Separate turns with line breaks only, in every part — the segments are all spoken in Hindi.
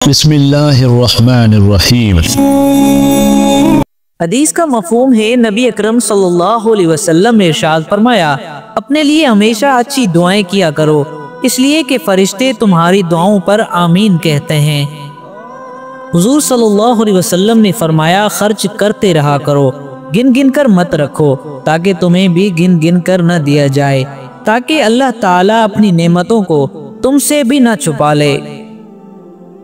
बिस्मिल्लाहिर्रहमानिर्रहीम।
हदीस का मफहूम है, नबी अकरम सल्लल्लाहु अलैहि वसल्लम ने इरशाद फरमाया, अपने लिए हमेशा अच्छी दुआएं किया करो, इसलिए कि फरिश्ते तुम्हारी दुआओं पर आमीन कहते हैं। हुजूर सल्लल्लाहु अलैहि वसल्लम ने फरमाया, खर्च करते रहा करो, गिन गिन कर मत रखो, ताकि तुम्हें भी गिन गिन कर न दिया जाए, ताकि अल्लाह ताला अपनी नेमतों को तुमसे भी न छुपा ले।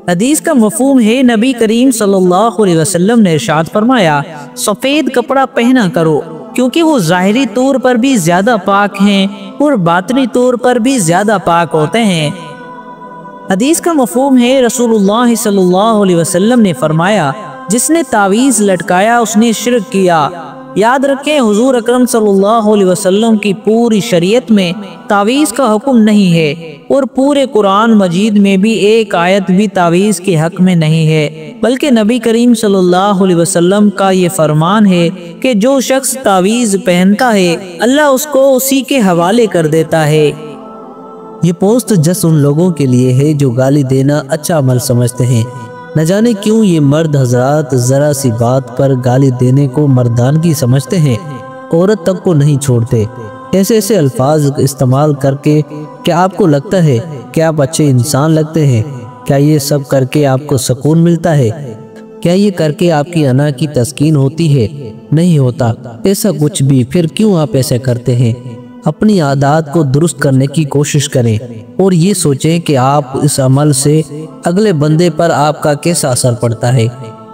हदीस का मफहूम है, नबी करीम सल्लल्लाहु अलैहि वसल्लम ने इरशाद फरमाया, सफ़ेद कपड़ा पहना करो, क्योंकि वो ज़ाहिरी तौर पर भी ज़्यादा पाक हैं और बातनी तौर पर भी ज़्यादा पाक होते हैं। हदीस का मफहूम है, रसूलुल्लाह सल्लल्लाहु अलैहि वसल्लम ने फरमाया, जिसने तावीज़ लटकाया उसने शिर्क किया। याद रखें, हुजूर अकरम सल्लल्लाहु अलैहि वसल्लम की पूरी शरीयत में तावीज़ का हुक्म नहीं है और पूरे कुरान मजीद में भी एक आयत भी तावीज़ के हक में नहीं है, बल्कि नबी करीम सल्लल्लाहु अलैहि वसल्लम का ये फरमान है कि जो शख्स तावीज़ पहनता है अल्लाह उसको उसी के हवाले कर देता है।
ये पोस्ट जस्ट उन लोगों के लिए है जो गाली देना अच्छा अमल समझते हैं। न जाने क्यों ये मर्द हजरात जरा सी बात पर गाली देने को मर्दानगी समझते हैं, औरत तक को नहीं छोड़ते। ऐसे ऐसे अल्फाज इस्तेमाल करके क्या आपको लगता है कि आप अच्छे इंसान लगते हैं? क्या ये सब करके आपको सुकून मिलता है? क्या ये करके आपकी अना की तस्कीन होती है? नहीं होता ऐसा कुछ भी। फिर क्यों आप ऐसे करते हैं? अपनी आदत को दुरुस्त करने की कोशिश करें और ये सोचें कि आप इस अमल से अगले बंदे पर आपका कैसा असर पड़ता है।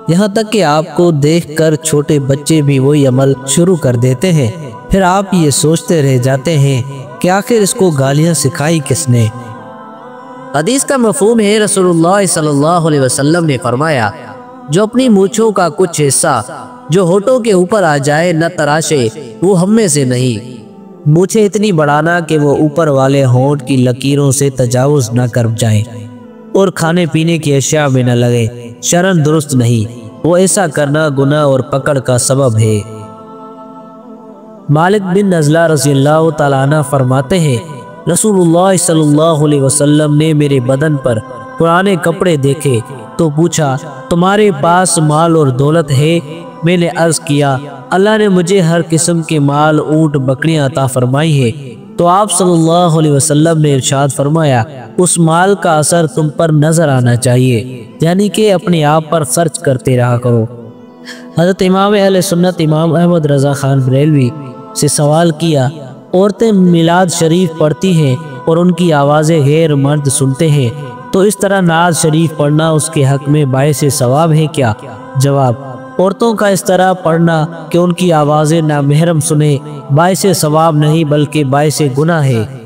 यहाँ तक कि आपको देखकर छोटे बच्चे भी वही अमल शुरू कर देते हैं। फिर आप ये सोचते रह जाते हैं कि आखिर इसको गालियाँ सिखाई किसने।
हदीस का मफहूम है, रसूलुल्लाह सल्लल्लाहु अलैहि वसल्लम ने फरमाया, जो अपनी मूंछों का कुछ हिस्सा जो होठों के ऊपर आ जाए न तराशे, वो हम में से नहीं। मूछें इतनी बढ़ाना कि वो ऊपर वाले होंठ की लकीरों से तजावुज न कर जाए और खाने पीने की अशिया में न लगे, शरन दुरुस्त नहीं। वो ऐसा करना गुनाह और पकड़ का सबब है। मालिक बिन नज़ला रज़ियल्लाहु ताला अन्हु फरमाते हैं, रसूलुल्लाह सल्लल्लाहु अलैहि वसल्लम ने मेरे बदन पर पुराने कपड़े देखे तो पूछा, तुम्हारे पास माल और दौलत है? मैंने अर्ज किया, अल्लाह ने मुझे हर किस्म के माल, ऊँट, बकरियां अता फरमाई है। तो आप सल्लल्लाहु अलैहि वसल्लम ने इरशाद फरमाया, उस माल का असर तुम पर नजर आना चाहिए, यानी कि अपने आप पर खर्च करते रहा करो। हज़रत इमाम अहले सुन्नत इमाम अहमद रज़ा खान बरेलवी से सवाल किया, औरतें मिलाद शरीफ पढ़ती हैं और उनकी आवाज़ें गैर मर्द सुनते हैं, तो इस तरह नाज शरीफ पढ़ना उसके हक में बायसे सवाब है क्या? जवाब, औरतों का इस तरह पढ़ना कि उनकी आवाज़ें नामहरम सुने बायसे सवाब नहीं बल्कि बायसे गुनाह है।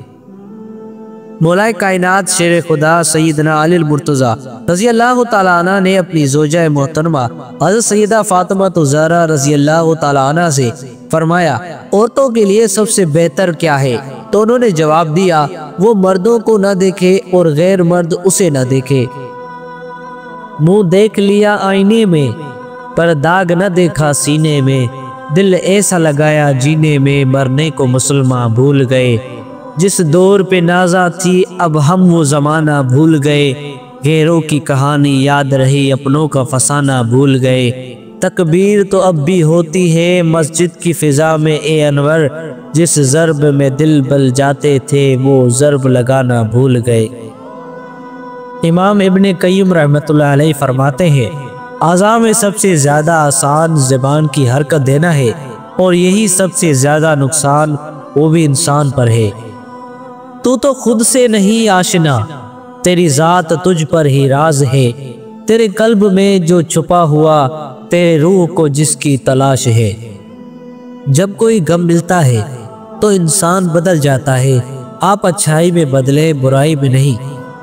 मौलाए कायनात शेर खुदा सैयदना अली मुर्तज़ा रज़ियल्लाहु ताला अन्हा ने अपनी ज़ौजा मोहतरमा हज़रत सैयदा फातिमा ज़हरा रज़ियल्लाहु ताला अन्हा से फरमाया, औरतों के लिए सबसे बेहतर क्या है? तो उन्होंने जवाब दिया, वो मर्दों को न देखे और गैर मर्द उसे न देखे। मुँह देख लिया आईने में पर दाग न देखा सीने में, दिल ऐसा लगाया जीने में मरने को मुसलमान भूल गए। जिस दौर पे नाजा थी अब हम वो ज़माना भूल गए, गैरों की कहानी याद रही अपनों का फसाना भूल गए। तकबीर तो अब भी होती है मस्जिद की फ़िज़ा में ए अनवर, जिस ज़र्ब में दिल बल जाते थे वो ज़र्ब लगाना भूल गए। इमाम इब्ने क़य्युम रहमतुल्लाह अलैह फरमाते हैं, आज़ा में सबसे ज़्यादा आसान ज़बान की हरकत देना है और यही सबसे ज़्यादा नुकसान वो भी इंसान पर है। तू तो खुद से नहीं आशना, तेरी ज़ात तुझ पर ही राज है, तेरे कल्ब में जो छुपा हुआ तेरे रूह को जिसकी तलाश है। जब कोई गम मिलता है तो इंसान बदल जाता है। आप अच्छाई में बदले, बुराई में नहीं।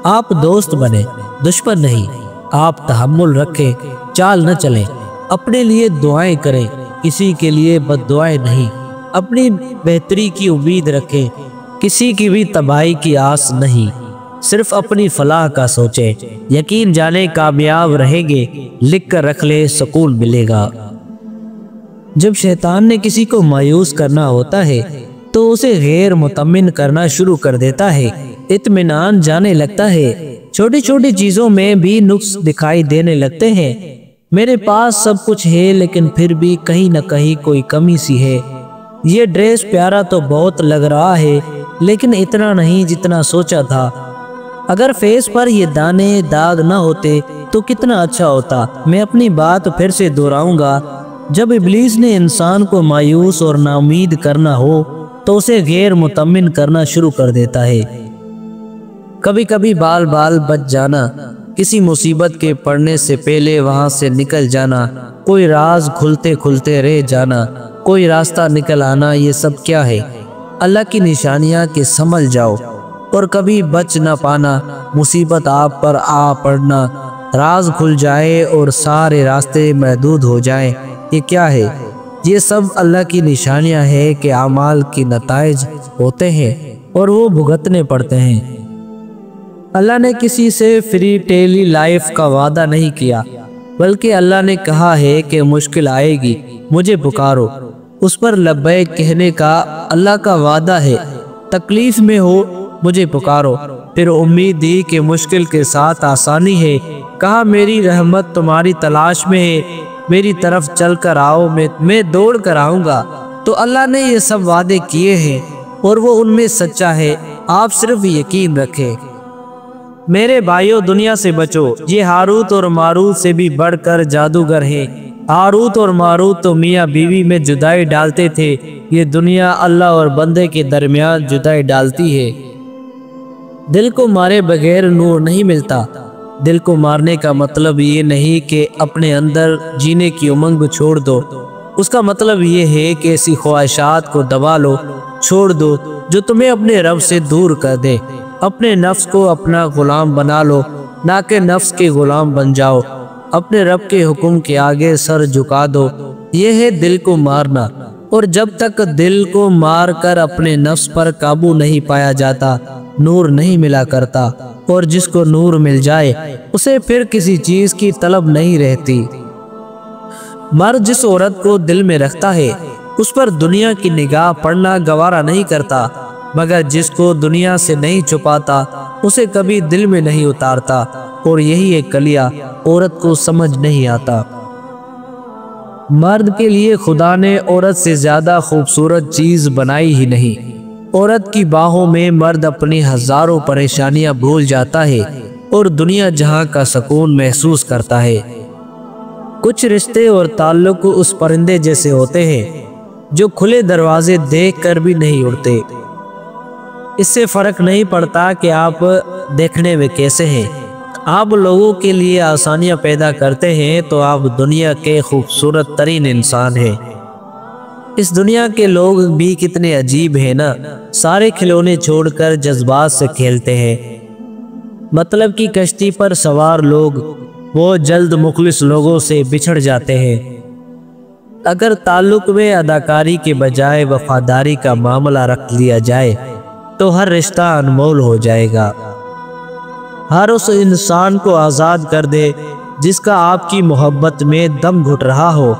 आप दोस्त बने, दुश्मन नहीं। आप तहम्मुल रखें, चाल न चलें। अपने लिए दुआएं करें, किसी के लिए बद्दुआएं नहीं। अपनी बेहतरी की उम्मीद रखें, किसी की भी तबाही की आस नहीं। सिर्फ अपनी फलाह का सोचें, यकीन जाने कामयाब रहेंगे। लिख कर रख ले, सुकून मिलेगा। जब शैतान ने किसी को मायूस करना होता है तो उसे गैर मुतमिन करना शुरू कर देता है इत्मीनान जाने लगता है। छोटी छोटी चीजों में भी नुक्स दिखाई देने लगते हैं। मेरे पास सब कुछ है लेकिन फिर भी कहीं न कहीं कोई कमी सी है। ये ड्रेस प्यारा तो बहुत लग रहा है लेकिन इतना नहीं जितना सोचा था। अगर फेस पर ये दाने दाग न होते तो कितना अच्छा होता। मैं अपनी बात फिर से दोहराऊंगा, जब इब्लीस ने इंसान को मायूस और नाउमीद करना हो तो उसे गैर मुतमिन करना शुरू कर देता है। कभी कभी बाल बाल बच जाना, किसी मुसीबत के पड़ने से पहले वहां से निकल जाना, कोई राज खुलते खुलते रह जाना, कोई रास्ता निकल आना, ये सब क्या है? अल्लाह की निशानियां कि संभल जाओ। और कभी बच ना पाना, मुसीबत आप पर आ पड़ना, राज खुल जाए और सारे रास्ते महदूद हो जाए, ये क्या है? ये सब अल्लाह की निशानियां है कि अमाल की नताइज होते हैं और वो भुगतने पड़ते हैं। अल्लाह ने किसी से फ्री टेली लाइफ का वादा नहीं किया, बल्कि अल्लाह ने कहा है कि मुश्किल आएगी, मुझे पुकारो। उस पर लब्बैक कहने का अल्लाह का वादा है। तकलीफ में हो मुझे पुकारो। फिर उम्मीद दी कि मुश्किल के साथ आसानी है। कहा मेरी रहमत तुम्हारी तलाश में है, मेरी तरफ चल कर आओ, मैं दौड़ कर आऊँगा। तो अल्लाह ने ये सब वादे किए हैं और वो उनमें सच्चा है, आप सिर्फ यकीन रखें। मेरे भाइयों, दुनिया से बचो, ये हारूत और मारूत से भी बढ़कर जादूगर है। हारूत और मारूत तो मियाँ बीवी में जुदाई डालते थे, ये दुनिया अल्लाह और बंदे के दरमियान जुदाई डालती है। दिल को मारे बगैर नूर नहीं मिलता। दिल को मारने का मतलब ये नहीं कि अपने अंदर जीने की उमंग छोड़ दो। उसका मतलब ये है कि ऐसी ख्वाहिशात को दबा लो, छोड़ दो जो तुम्हें अपने रब से दूर कर दे। अपने नफ्स को अपना गुलाम बना लो, ना कि नफ्स के गुलाम बन जाओ। अपने रब के हुक्म के आगे सर झुका दो, ये है दिल को मारना। और जब तक दिल को मार कर अपने नफ्स पर काबू नहीं पाया जाता, नूर नहीं मिला करता। और जिसको नूर मिल जाए उसे फिर किसी चीज की तलब नहीं रहती। मर्द जिस औरत को दिल में रखता है उस पर दुनिया की निगाह पड़ना गवारा नहीं करता, मगर जिसको दुनिया से नहीं छुपाता उसे कभी दिल में नहीं उतारता। और यही एक कलिया औरत को समझ नहीं आता। मर्द के लिए खुदा ने औरत से ज्यादा खूबसूरत चीज बनाई ही नहीं। औरत की बाहों में मर्द अपनी हजारों परेशानियां भूल जाता है और दुनिया जहां का सुकून महसूस करता है। कुछ रिश्ते और ताल्लुक उस परिंदे जैसे होते हैं जो खुले दरवाजे देखकर भी नहीं उड़ते। इससे फर्क नहीं पड़ता कि आप देखने में कैसे हैं। आप लोगों के लिए आसानियां पैदा करते हैं तो आप दुनिया के खूबसूरत तरीन इंसान हैं। इस दुनिया के लोग भी कितने अजीब हैं ना, सारे खिलौने छोड़कर जज्बात से खेलते हैं। मतलब की कश्ती पर सवार लोग वो जल्द मुखलिस लोगों से बिछड़ जाते हैं। अगर ताल्लुक में अदाकारी के बजाय वफादारी का मामला रख लिया जाए तो हर रिश्ता अनमोल हो जाएगा। हर उस इंसान को आज़ाद कर दे जिसका आपकी मोहब्बत में दम घुट रहा हो।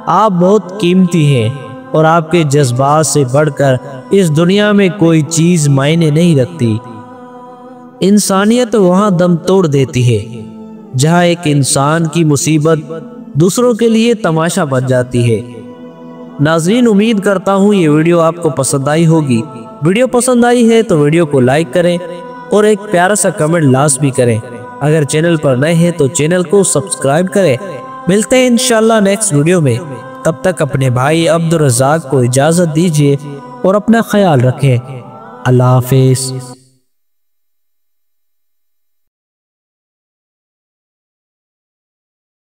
आप बहुत कीमती हैं और आपके जज्बात से बढ़कर इस दुनिया में कोई चीज़ मायने नहीं रखती। इंसानियत वहाँ दम तोड़ देती है जहाँ एक इंसान की मुसीबत दूसरों के लिए तमाशा बन जाती है। नाज़रीन, उम्मीद करता हूँ ये वीडियो आपको पसंद आई होगी। वीडियो पसंद आई है तो वीडियो को लाइक करें और एक प्यारा सा कमेंट लास्ट भी करें। अगर चैनल पर नए हैं तो चैनल को सब्सक्राइब करें। मिलते हैं इंशाल्लाह नेक्स्ट वीडियो में। तब तक अपने भाई अब्दुल रज़ाक को इजाज़त दीजिए और अपना ख्याल रखें। अल्लाह हाफिज़।